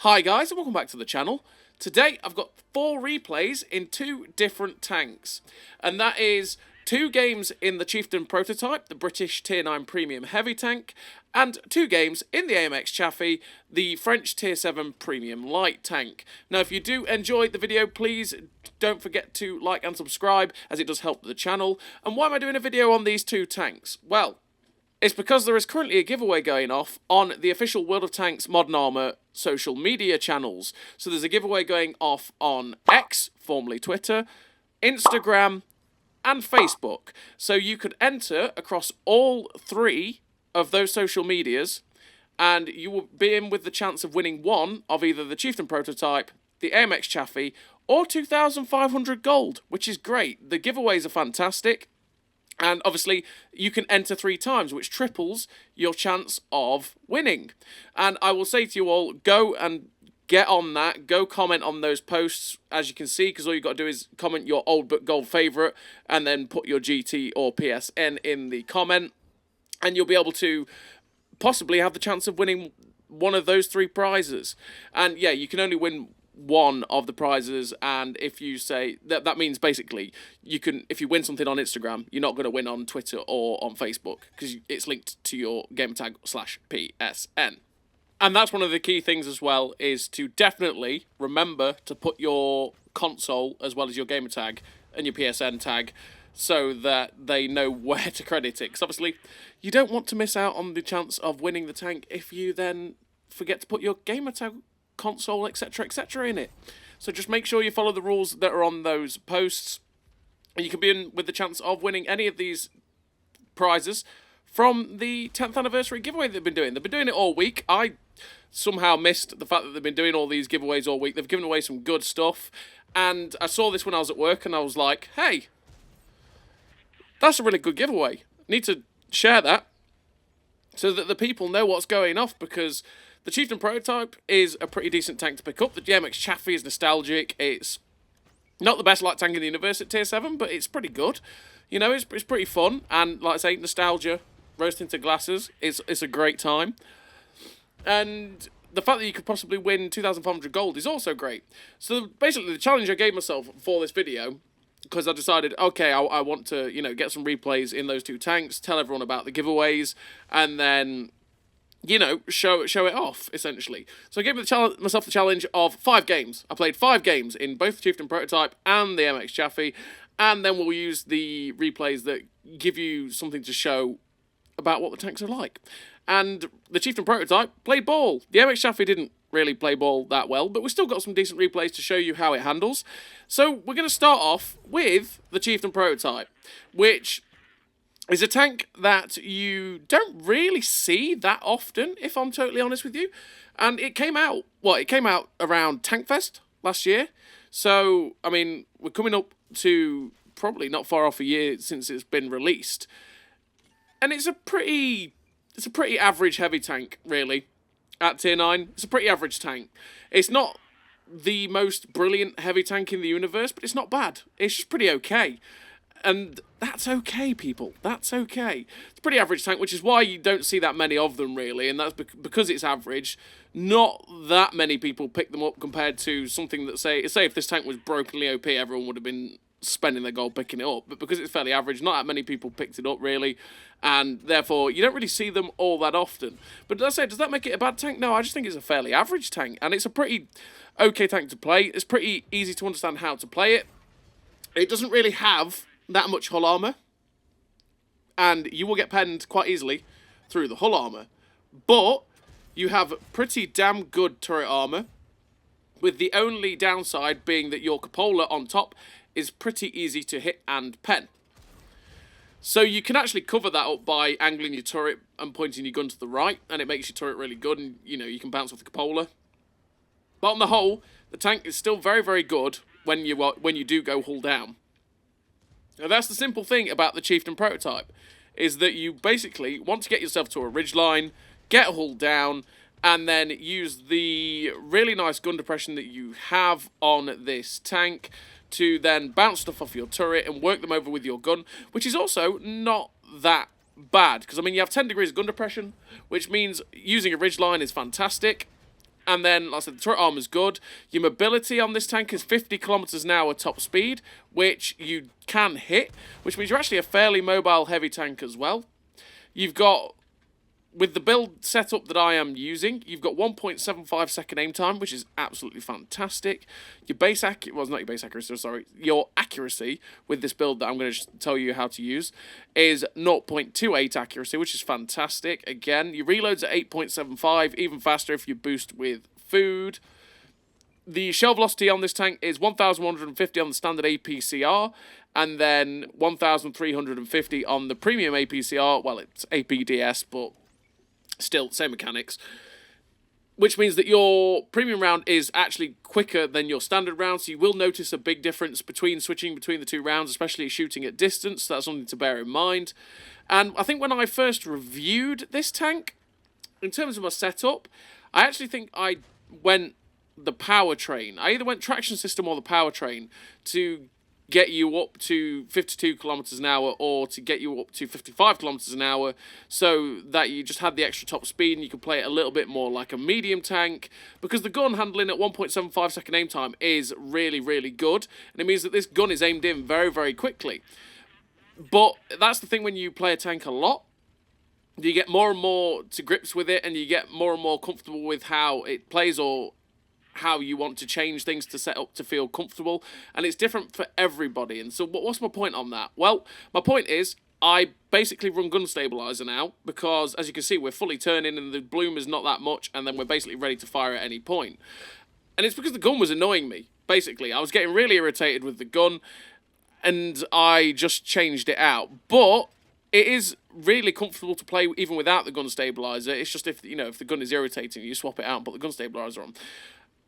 Hi guys and welcome back to the channel. Today I've got 4 replays in 2 different tanks, and that is 2 games in the Chieftain Prototype, the British Tier 9 Premium Heavy Tank, and 2 games in the AMX Chaffee, the French Tier 7 Premium Light Tank. Now if you do enjoy the video, please don't forget to like and subscribe, as it does help the channel. And why am I doing a video on these 2 tanks? Well, it's because there is currently a giveaway going off on the official World of Tanks Modern Armour social media channels. So there's a giveaway going off on X, formerly Twitter, Instagram, and Facebook. So you could enter across all 3 of those social medias, and you will be in with the chance of winning one of either the Chieftain Prototype, the AMX Chaffee, or 2,500 gold, which is great. The giveaways are fantastic. And obviously, you can enter 3 times, which triples your chance of winning. And I will say to you all, go and get on that. Go comment on those posts, as you can see, because all you've got to do is comment your old but gold favourite, and then put your GT or PSN in the comment. And you'll be able to possibly have the chance of winning one of those 3 prizes. And yeah, you can only win one of the prizes, and if you say that means basically you can, if you win something on Instagram, you're not going to win on Twitter or on Facebook because it's linked to your gamertag /PSN. And that's one of the key things as well, is to definitely remember to put your console as well as your gamertag and your PSN tag, so that they know where to credit it. Because obviously you don't want to miss out on the chance of winning the tank if you then forget to put your gamertag, console, etc, etc in it. So just make sure you follow the rules that are on those posts, and you can be in with the chance of winning any of these prizes from the 10th anniversary giveaway they've been doing. They've been doing it all week. I somehow missed the fact that they've been doing all these giveaways all week. They've given away some good stuff, and I saw this when I was at work and I was like, hey, that's a really good giveaway. Need to share that so that the people know what's going off, because the Chieftain Prototype is a pretty decent tank to pick up. The AMX Chaffee is nostalgic. It's not the best light tank in the universe at Tier 7, but it's pretty good. You know, it's pretty fun. And like I say, nostalgia, rose tinted glasses, it's a great time. And the fact that you could possibly win 2,500 gold is also great. So basically, the challenge I gave myself for this video, because I decided, okay, I want to, you know, get some replays in those 2 tanks, tell everyone about the giveaways, and then, you know, show it off, essentially. So I gave myself the challenge of 5 games. I played 5 games in both the Chieftain Prototype and the MX Chaffee, and then we'll use the replays that give you something to show about what the tanks are like. And the Chieftain Prototype played ball. The MX Chaffee didn't really play ball that well, but we've still got some decent replays to show you how it handles. So we're going to start off with the Chieftain Prototype, which is a tank that you don't really see that often, if I'm totally honest with you. And it came out, it came out around Tankfest last year. So, I mean, we're coming up to probably not far off a year since it's been released. And it's a pretty average heavy tank, really, at Tier 9. It's a pretty average tank. It's not the most brilliant heavy tank in the universe, but it's not bad. It's just pretty okay. And that's okay, people. That's okay. It's a pretty average tank, which is why you don't see that many of them, really. And that's because it's average. Not that many people pick them up compared to something that, say if this tank was brokenly OP, everyone would have been spending their gold picking it up. But because it's fairly average, not that many people picked it up, really. And therefore, you don't really see them all that often. But does that make it a bad tank? No, I just think it's a fairly average tank. And it's a pretty okay tank to play. It's pretty easy to understand how to play it. It doesn't really have that much hull armour, and you will get penned quite easily through the hull armour, but you have pretty damn good turret armour, with the only downside being that your cupola on top is pretty easy to hit and pen. So you can actually cover that up by angling your turret and pointing your gun to the right, and it makes your turret really good, and you know, you can bounce off the cupola. But on the whole, the tank is still very, very good when you do go hull down. Now that's the simple thing about the Chieftain Prototype, is that you basically want to get yourself to a ridgeline, get a hull down, and then use the really nice gun depression that you have on this tank to then bounce stuff off your turret and work them over with your gun, which is also not that bad, because I mean you have 10 degrees of gun depression, which means using a ridgeline is fantastic. And then, like I said, the turret armor's good. Your mobility on this tank is 50 kilometers an hour top speed, which you can hit, which means you're actually a fairly mobile heavy tank as well. You've got, with the build setup that I am using, you've got 1.75 second aim time, which is absolutely fantastic. Your base accuracy, well, it's not your base accuracy, sorry, your accuracy with this build that I'm going to tell you how to use is 0.28 accuracy, which is fantastic. Again, your reloads at 8.75, even faster if you boost with food. The shell velocity on this tank is 1,150 on the standard APCR, and then 1,350 on the premium APCR. Well, it's APDS, but still, same mechanics. Which means that your premium round is actually quicker than your standard round, so you will notice a big difference between switching between the two rounds, especially shooting at distance. So that's something to bear in mind. And I think when I first reviewed this tank, in terms of my setup, I actually think I went the powertrain. I either went traction system or the powertrain to get you up to 52 kilometers an hour or to get you up to 55 kilometers an hour, so that you just had the extra top speed and you could play it a little bit more like a medium tank, because the gun handling at 1.75 second aim time is really, really good, and it means that this gun is aimed in very, very quickly. But that's the thing, when you play a tank a lot, you get more and more to grips with it, and you get more and more comfortable with how it plays, or how you want to change things to set up to feel comfortable, and it's different for everybody. And so what's my point on that? Well, my point is I basically run gun stabilizer now, because as you can see, we're fully turning and the bloom is not that much, and then we're basically ready to fire at any point. And it's because the gun was annoying me. Basically, I was getting really irritated with the gun, and I just changed it out. But it is really comfortable to play even without the gun stabilizer. It's just if the gun is irritating, you swap it out and put the gun stabilizer on.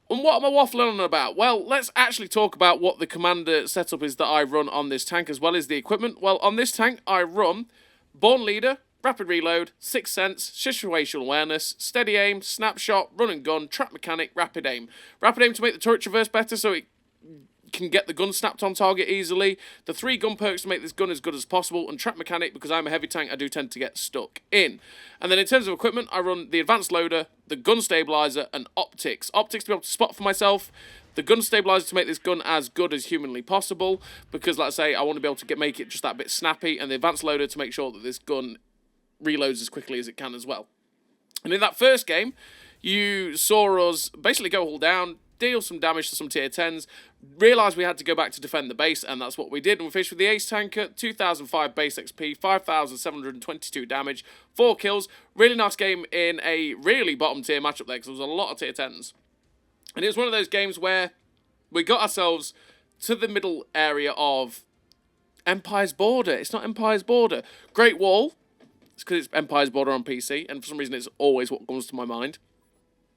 And what am I waffling on about? Well, let's actually talk about what the commander setup is that I run on this tank, as well as the equipment. Well, on this tank, I run Born Leader, Rapid Reload, Sixth Sense, Situational Awareness, Steady Aim, Snapshot, Run and Gun, Trap Mechanic, Rapid Aim. Rapid Aim to make the turret traverse better, so it can get the gun snapped on target easily. The 3 gun perks to make this gun as good as possible, and Trap Mechanic, because I'm a heavy tank, I do tend to get stuck in. And then in terms of equipment, I run the Advanced Loader, the Gun Stabilizer, and Optics. Optics to be able to spot for myself, the Gun Stabilizer to make this gun as good as humanly possible, because like I say, I want to be able to make it just that bit snappy, and the Advanced Loader to make sure that this gun reloads as quickly as it can as well. And in that first game, you saw us basically go all down, deal some damage to some tier 10s, realised we had to go back to defend the base, and that's what we did. And we finished with the Ace Tanker, 2005 base XP, 5,722 damage, 4 kills. Really nice game in a really bottom tier matchup there, because there was a lot of tier 10s. And it was one of those games where we got ourselves to the middle area of Empire's Border. It's not Empire's Border. Great Wall. It's because it's Empire's Border on PC, and for some reason it's always what comes to my mind.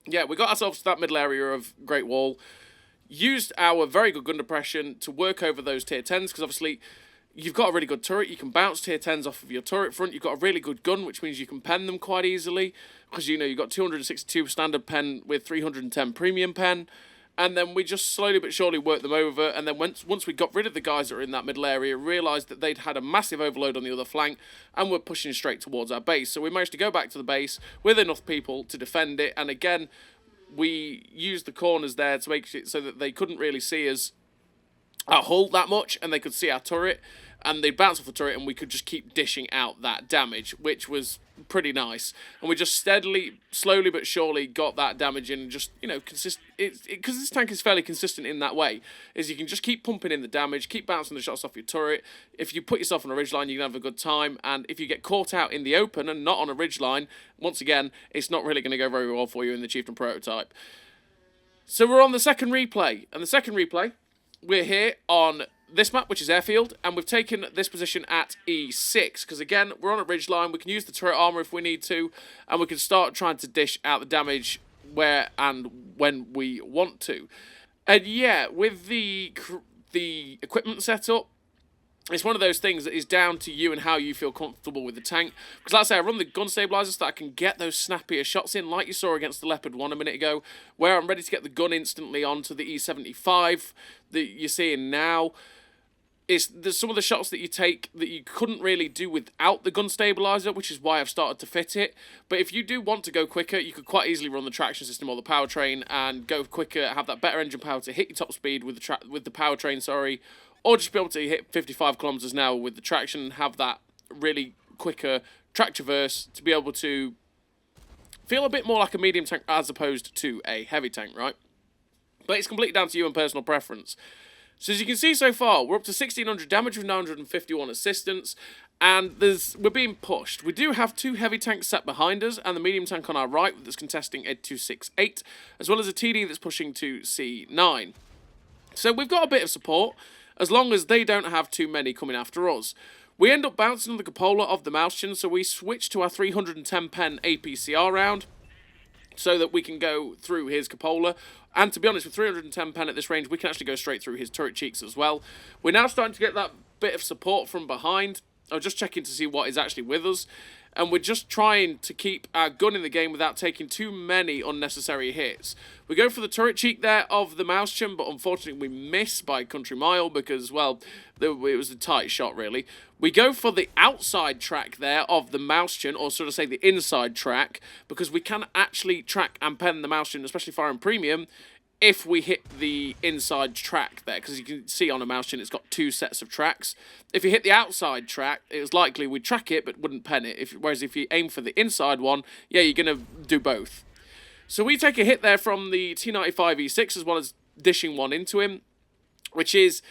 Yeah, we got ourselves to that middle area of Great Wall, used our very good gun depression to work over those tier 10s, because obviously you've got a really good turret, you can bounce tier 10s off of your turret front, you've got a really good gun, which means you can pen them quite easily, because you've got 262 standard pen with 310 premium pen, and then we just slowly but surely worked them over, and then once we got rid of the guys that were in that middle area, realised that they'd had a massive overload on the other flank, and were pushing straight towards our base. So we managed to go back to the base with enough people to defend it, and again, we used the corners there to make it so that they couldn't really see us, our hull that much, and they could see our turret, and they'd bounce off the turret, and we could just keep dishing out that damage, which was pretty nice. And we just steadily, slowly but surely got that damage in, and just, because this tank is fairly consistent in that way, is you can just keep pumping in the damage, keep bouncing the shots off your turret. If you put yourself on a ridgeline, you can have a good time, and if you get caught out in the open and not on a ridgeline, once again, it's not really going to go very well for you in the Chieftain Prototype. So we're on the second replay, and the second replay, we're here on this map, which is Airfield, and we've taken this position at E6, because again, we're on a ridgeline, we can use the turret armour if we need to, and we can start trying to dish out the damage where and when we want to. And yeah, with the equipment setup, it's one of those things that is down to you and how you feel comfortable with the tank. Because like I say, I run the gun stabilizer so that I can get those snappier shots in, like you saw against the Leopard 1 a minute ago, where I'm ready to get the gun instantly onto the E75 that you're seeing now. there's some of the shots that you take that you couldn't really do without the gun stabilizer, which is why I've started to fit it. But if you do want to go quicker, you could quite easily run the traction system or the powertrain and go quicker, have that better engine power to hit your top speed with the powertrain, sorry, or just be able to hit 55 kilometers an hour with the traction and have that really quicker track traverse to be able to feel a bit more like a medium tank as opposed to a heavy tank, right? But it's completely down to you and personal preference. So as you can see so far, we're up to 1600 damage with 951 assistance, and we're being pushed. We do have 2 heavy tanks set behind us, and the medium tank on our right that's contesting a 268, as well as a TD that's pushing to C9. So we've got a bit of support, as long as they don't have too many coming after us. We end up bouncing on the cupola of the Mouschen, so we switch to our 310 pen APCR round, so that we can go through his cupola. And to be honest, with 310 pen at this range, we can actually go straight through his turret cheeks as well. We're now starting to get that bit of support from behind. I'm just checking to see what is actually with us. And we're just trying to keep our gun in the game without taking too many unnecessary hits. We go for the turret cheek there of the Mouschen, but unfortunately we miss by a country mile because, well, it was a tight shot really. We go for the outside track there of the Mouschen, or sort of say the inside track, because we can actually track and pen the Mouschen, especially fire and premium, if we hit the inside track there, because you can see on a Mouschen it's got 2 sets of tracks. If you hit the outside track, it's likely we'd track it but wouldn't pen it. Whereas if you aim for the inside one, yeah, you're going to do both. So we take a hit there from the T95E6 as well as dishing one into him, which is...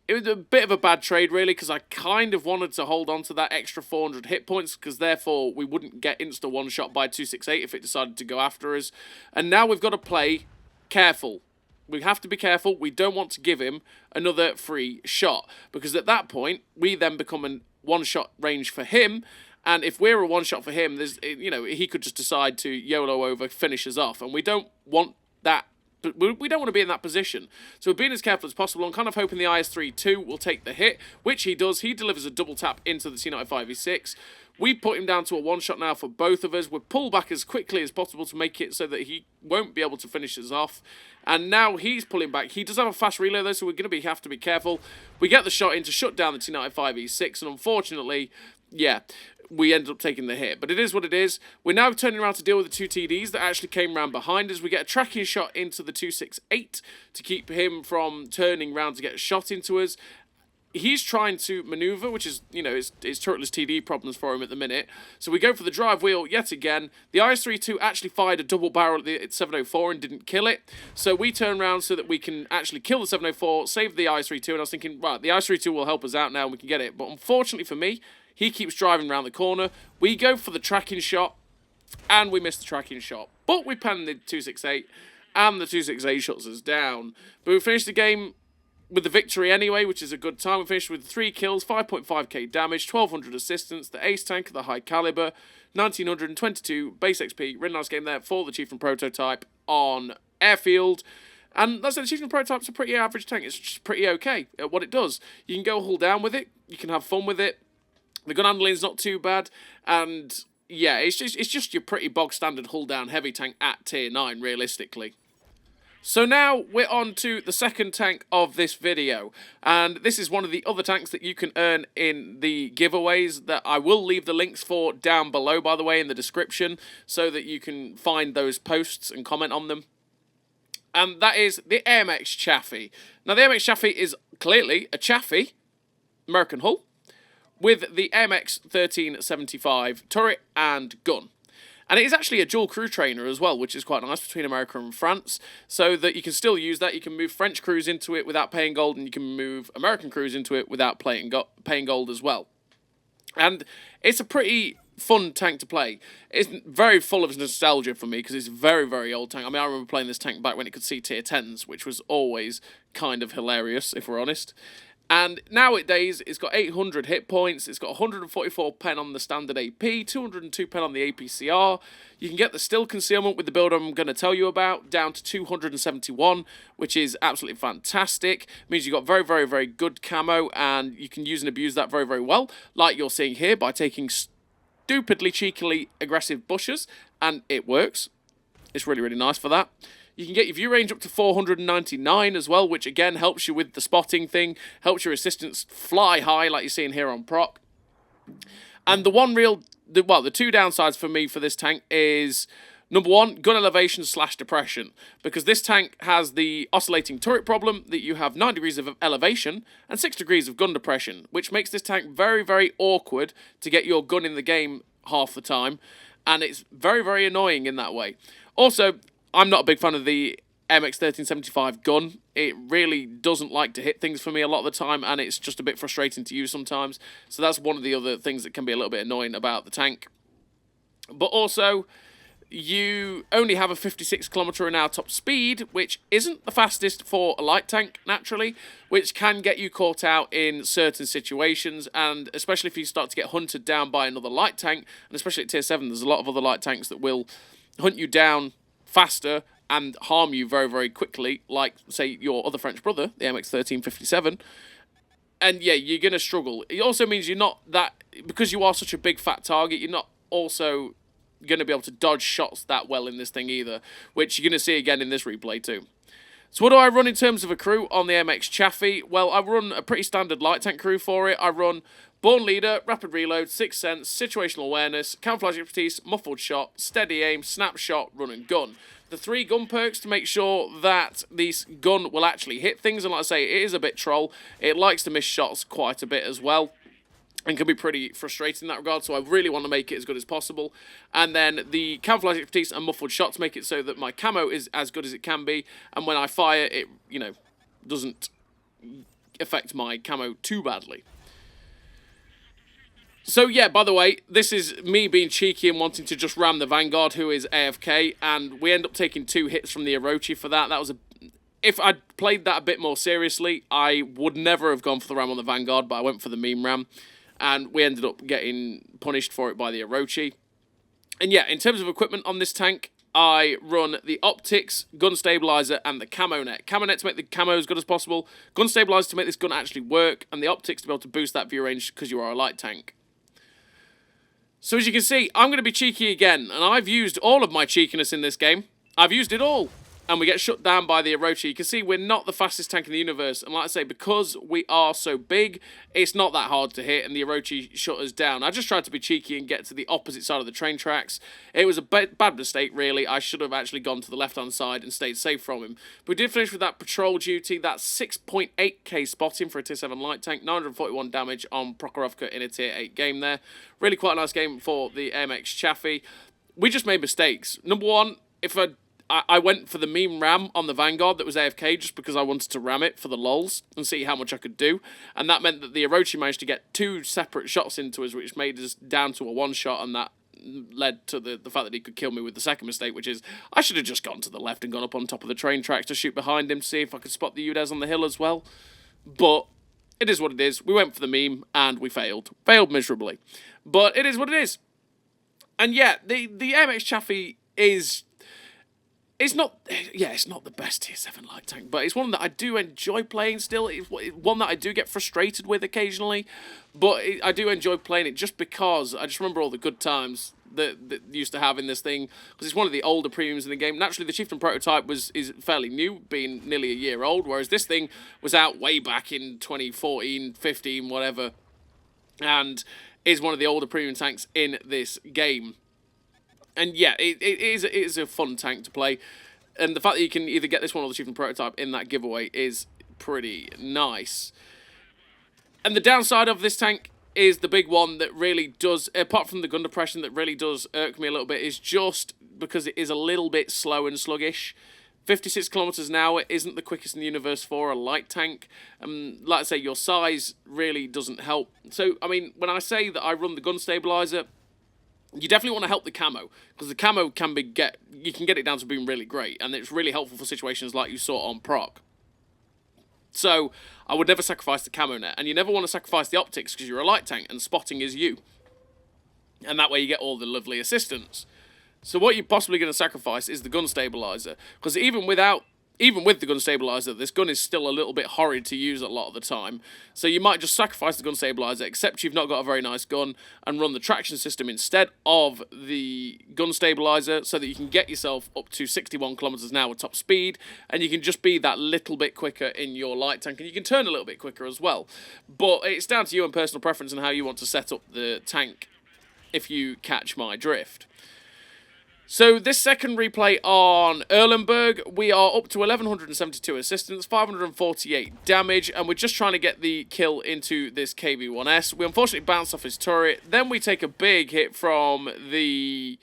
It was a bit of a bad trade, really, because I kind of wanted to hold on to that extra 400 hit points, because therefore we wouldn't get insta one-shot by 268 if it decided to go after us. And now we've got to play careful. We have to be careful. We don't want to give him another free shot, because at that point, we then become a one-shot range for him, and if we're a one-shot for him, he could just decide to YOLO over, finish us off, and we don't want that. We don't want to be in that position. So we're being as careful as possible. I'm kind of hoping the IS-3-2 will take the hit, which he does. He delivers a double tap into the T95E6. We put him down to a one-shot now for both of us. We'll pull back as quickly as possible to make it so that he won't be able to finish us off. And now he's pulling back. He does have a fast reload, though, so we're going to have to be careful. We get the shot in to shut down the T95E6, and unfortunately, yeah, we ended up taking the hit. But it is what it is. We're now turning around to deal with the 2 TDs that actually came around behind us. We get a tracking shot into the 268 to keep him from turning around to get a shot into us. He's trying to maneuver, which is, it's turretless TD problems for him at the minute. So we go for the drive wheel yet again. The IS-3-2 actually fired a double barrel at the 704 and didn't kill it. So we turn around so that we can actually kill the 704, save the IS-3-2. And I was thinking, right, the IS-3-2 will help us out now and we can get it. But unfortunately for me, he keeps driving around the corner. We go for the tracking shot, and we miss the tracking shot. But we pen the 268, and the 268 shuts us down. But we finished the game with the victory anyway, which is a good time. We finished with 3 kills, 5.5k damage, 1200 assistance, the ace tank of the high caliber, 1922 base XP. Really nice game there for the Chieftain Prototype on Airfield. And that's the Chieftain Prototype's a pretty average tank. It's just pretty okay at what it does. You can go hull down with it. You can have fun with it. The gun handling is not too bad, and yeah, it's just your pretty bog standard hull down heavy tank at tier 9, realistically. So now we're on to the second tank of this video, and this is one of the other tanks that you can earn in the giveaways that I will leave the links for down below, by the way, in the description, so that you can find those posts and comment on them. And that is the AMX Chaffee. Now the AMX Chaffee is clearly a Chaffee, American hull, with the AMX 1375 turret and gun. And it is actually a dual crew trainer as well, which is quite nice between America and France, so that you can still use that. You can move French crews into it without paying gold, and you can move American crews into it without paying gold as well. And it's a pretty fun tank to play. It's very full of nostalgia for me, because it's a very, very old tank. I mean, I remember playing this tank back when it could see tier 10s, which was always kind of hilarious, if we're honest. And nowadays, it's got 800 hit points, it's got 144 pen on the standard AP, 202 pen on the APCR. You can get the still concealment with the build I'm going to tell you about, down to 271, which is absolutely fantastic. It means you've got very, very, very good camo, and you can use and abuse that very, very well, like you're seeing here, by taking stupidly, cheekily aggressive bushes, and it works. It's really, really nice for that. You can get your view range up to 499 as well, which again helps you with the spotting thing, helps your assistance fly high like you're seeing here on proc. And the two downsides for me for this tank is, number one, gun elevation / depression, because this tank has the oscillating turret problem that you have 9 degrees of elevation and 6 degrees of gun depression, which makes this tank very, very awkward to get your gun in the game half the time, and it's very, very annoying in that way. Also, I'm not a big fan of the AMX 1375 gun. It really doesn't like to hit things for me a lot of the time, and it's just a bit frustrating to use sometimes. So that's one of the other things that can be a little bit annoying about the tank. But also, you only have a 56 km/h top speed, which isn't the fastest for a light tank, naturally, which can get you caught out in certain situations, and especially if you start to get hunted down by another light tank, and especially at tier 7, there's a lot of other light tanks that will hunt you down faster and harm you very, very quickly, like, say, your other French brother, the AMX 1357. And yeah, you're going to struggle. It also means you're not that, because you are such a big fat target, you're not also going to be able to dodge shots that well in this thing either, which you're going to see again in this replay too. So what do I run in terms of a crew on the AMX Chaffee? Well, I run a pretty standard light tank crew for it. I run Born Leader, Rapid Reload, Sixth Sense, Situational Awareness, Camouflage Expertise, Muffled Shot, Steady Aim, Snapshot, Run and Gun. The 3 gun perks to make sure that this gun will actually hit things, and like I say, it is a bit troll. It likes to miss shots quite a bit as well, and can be pretty frustrating in that regard, so I really want to make it as good as possible. And then the Camouflage Expertise and Muffled Shot to make it so that my camo is as good as it can be, and when I fire, it, doesn't affect my camo too badly. So yeah, by the way, this is me being cheeky and wanting to just ram the Vanguard, who is AFK, and we end up taking 2 hits from the Orochi for that. That was if I'd played that a bit more seriously, I would never have gone for the ram on the Vanguard, but I went for the meme ram, and we ended up getting punished for it by the Orochi. And yeah, in terms of equipment on this tank, I run the optics, gun stabilizer, and the camo net. Camo net to make the camo as good as possible, gun stabilizer to make this gun actually work, and the optics to be able to boost that view range because you are a light tank. So as you can see, I'm going to be cheeky again, and I've used all of my cheekiness in this game. I've used it all. And we get shut down by the Orochi. You can see we're not the fastest tank in the universe. And like I say, because we are so big, it's not that hard to hit, and the Orochi shut us down. I just tried to be cheeky and get to the opposite side of the train tracks. It was a bad mistake, really. I should have actually gone to the left-hand side and stayed safe from him. But we did finish with that patrol duty. That's 6.8k spotting for a tier 7 light tank. 941 damage on Prokhorovka in a tier 8 game there. Really quite a nice game for the AMX Chaffee. We just made mistakes. Number one, if I went for the meme ram on the Vanguard that was AFK just because I wanted to ram it for the lols and see how much I could do. And that meant that the Orochi managed to get 2 separate shots into us, which made us down to a 1-shot, and that led to the fact that he could kill me with the second mistake, which is I should have just gone to the left and gone up on top of the train tracks to shoot behind him to see if I could spot the UDES on the hill as well. But it is what it is. We went for the meme and we failed. Failed miserably. But it is what it is. And yeah, the AMX Chaffee is... It's not the best tier 7 light tank, but it's one that I do enjoy playing still. It's one that I do get frustrated with occasionally, but I do enjoy playing it just because I just remember all the good times that used to have in this thing, because it's one of the older premiums in the game. Naturally, the Chieftain Prototype is fairly new, being nearly a year old, whereas this thing was out way back in 2014, 15, whatever, and is one of the older premium tanks in this game. And yeah, it is a fun tank to play. And the fact that you can either get this one or the Chieftain Prototype in that giveaway is pretty nice. And the downside of this tank is the big one that really does, apart from the gun depression that really does irk me a little bit, is just because it is a little bit slow and sluggish. 56 kilometers an hour isn't the quickest in the universe for a light tank. Like I say, your size really doesn't help. So, I mean, when I say that I run the gun stabilizer, you definitely want to help the camo, because the camo can be you can get it down to being really great, and it's really helpful for situations like you saw on proc. So I would never sacrifice the camo net, and you never want to sacrifice the optics because you're a light tank and spotting is you, and that way you get all the lovely assistance. So what you're possibly going to sacrifice is the gun stabilizer, because even without even with the gun stabilizer, this gun is still a little bit horrid to use a lot of the time. So you might just sacrifice the gun stabilizer, except you've not got a very nice gun, and run the traction system instead of the gun stabilizer, so that you can get yourself up to 61 kilometers an hour top speed, and you can just be that little bit quicker in your light tank, and you can turn a little bit quicker as well. But it's down to you and personal preference and how you want to set up the tank, if you catch my drift. So this second replay on Erlenberg, we are up to 1172 assistance, 548 damage, and we're just trying to get the kill into this KV-1S. We unfortunately bounce off his turret, then we take a big hit from the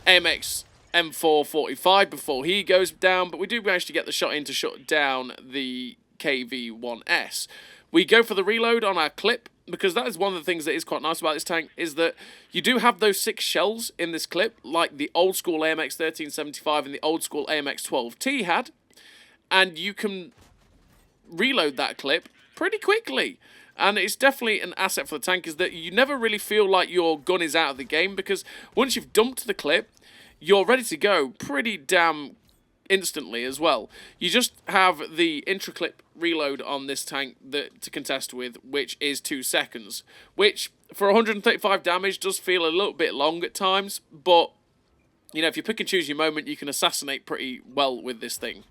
AMX M445 before he goes down, but we do manage to get the shot in to shut down the KV-1S. We go for the reload on our clip, because that is one of the things that is quite nice about this tank, is that you do have those 6 shells in this clip, like the old school AMX 1375 and the old school AMX 12T had, and you can reload that clip pretty quickly. And it's definitely an asset for the tank, is that you never really feel like your gun is out of the game, because once you've dumped the clip, you're ready to go pretty damn instantly as well. You just have the intra-clip reload on this tank to contest with, which is 2 seconds, which for 135 damage does feel a little bit long at times, but you know, if you pick and choose your moment, you can assassinate pretty well with this thing.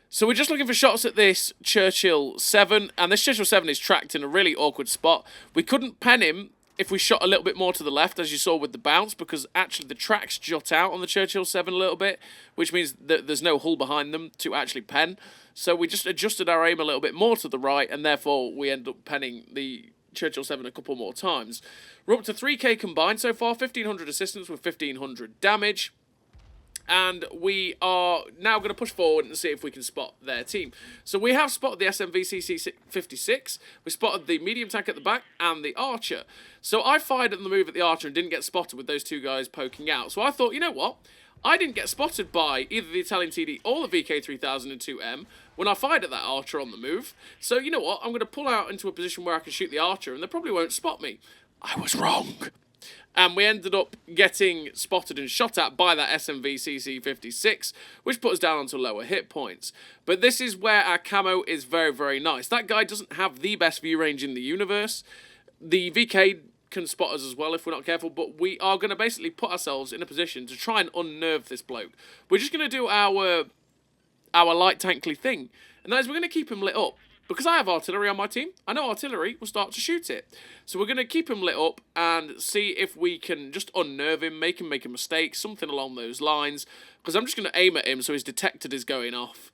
So we're just looking for shots at this Churchill 7, and this Churchill 7 is tracked in a really awkward spot. We couldn't pen him if we shot a little bit more to the left, as you saw with the bounce, because actually the tracks jut out on the Churchill 7 a little bit, which means that there's no hull behind them to actually pen. So we just adjusted our aim a little bit more to the right, and therefore we end up penning the Churchill 7 a couple more times. We're up to 3k combined so far, 1500 assistance with 1500 damage. And we are now going to push forward and see if we can spot their team. So we have spotted the SMV CC-56, we spotted the medium tank at the back, and the Archer. So I fired at the move at the Archer and didn't get spotted with those 2 guys poking out. So I thought, you know what? I didn't get spotted by either the Italian TD or the VK3002M when I fired at that Archer on the move. So you know what? I'm going to pull out into a position where I can shoot the Archer, and they probably won't spot me. I was wrong. And we ended up getting spotted and shot at by that SMV CC-56, which put us down onto lower hit points. But this is where our camo is very, very nice. That guy doesn't have the best view range in the universe. The VK can spot us as well if we're not careful, but we are going to basically put ourselves in a position to try and unnerve this bloke. We're just going to do our light tankly thing, and that is we're going to keep him lit up. Because I have artillery on my team, I know artillery will start to shoot it. So we're going to keep him lit up and see if we can just unnerve him, make him make a mistake, something along those lines. Because I'm just going to aim at him so his detector is going off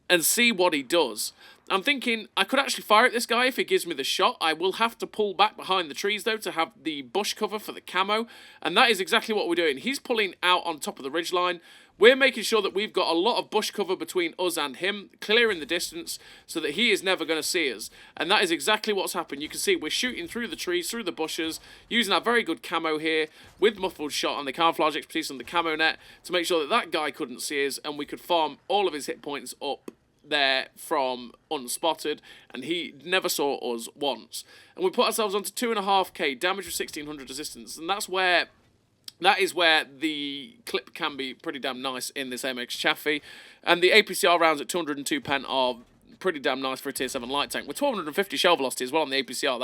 and see what he does. I'm thinking I could actually fire at this guy if he gives me the shot. I will have to pull back behind the trees, though, to have the bush cover for the camo. And that is exactly what we're doing. He's pulling out on top of the ridgeline. We're making sure that we've got a lot of bush cover between us and him, clearing the distance so that he is never going to see us. And that is exactly what's happened. You can see we're shooting through the trees, through the bushes, using our very good camo here with muffled shot and the camouflage expertise on the camo net to make sure that that guy couldn't see us and we could farm all of his hit points up there from unspotted, and he never saw us once. And we put ourselves onto 2.5k damage with 1600 resistance, and that is where the clip can be pretty damn nice in this AMX Chaffee. And the APCR rounds at 202 pen are pretty damn nice for a tier 7 light tank. With 1250 shell velocity as well on the APCR,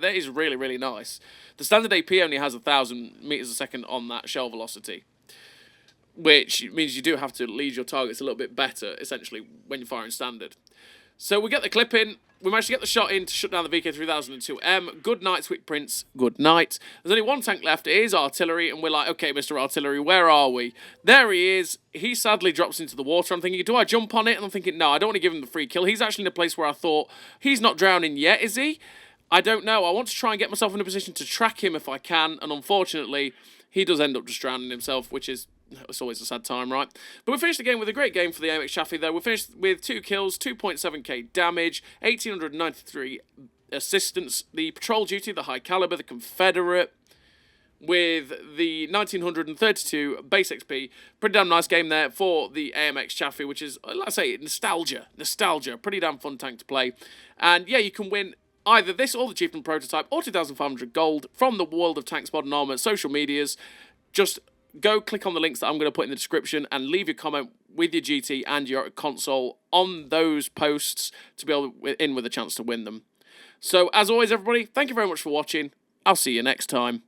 that is really, really nice. The standard AP only has 1000 meters a second on that shell velocity, which means you do have to lead your targets a little bit better, essentially, when you're firing standard. So we get the clip in. We managed to get the shot in to shut down the VK3002M. Good night, Sweet Prince. Good night. There's only 1 tank left. It is artillery, and we're like, okay, Mr. Artillery, where are we? There he is. He sadly drops into the water. I'm thinking, do I jump on it? And I'm thinking, no, I don't want to give him the free kill. He's actually in a place where I thought, he's not drowning yet, is he? I don't know. I want to try and get myself in a position to track him if I can, and unfortunately, he does end up just drowning himself, which is... it's always a sad time, right? But we finished the game with a great game for the AMX Chaffee, though. We finished with 2 kills, 2.7k damage, 1893 assistance, the patrol duty, the high caliber, the Confederate, with the 1932 base XP. Pretty damn nice game there for the AMX Chaffee, which is, like I say, nostalgia. Pretty damn fun tank to play. And yeah, you can win either this or the Chieftain Prototype or 2,500 gold from the World of Tanks Modern Armour social medias. Just go click on the links that I'm going to put in the description and leave your comment with your GT and your console on those posts to be able to in with a chance to win them. So, as always, everybody, thank you very much for watching. I'll see you next time.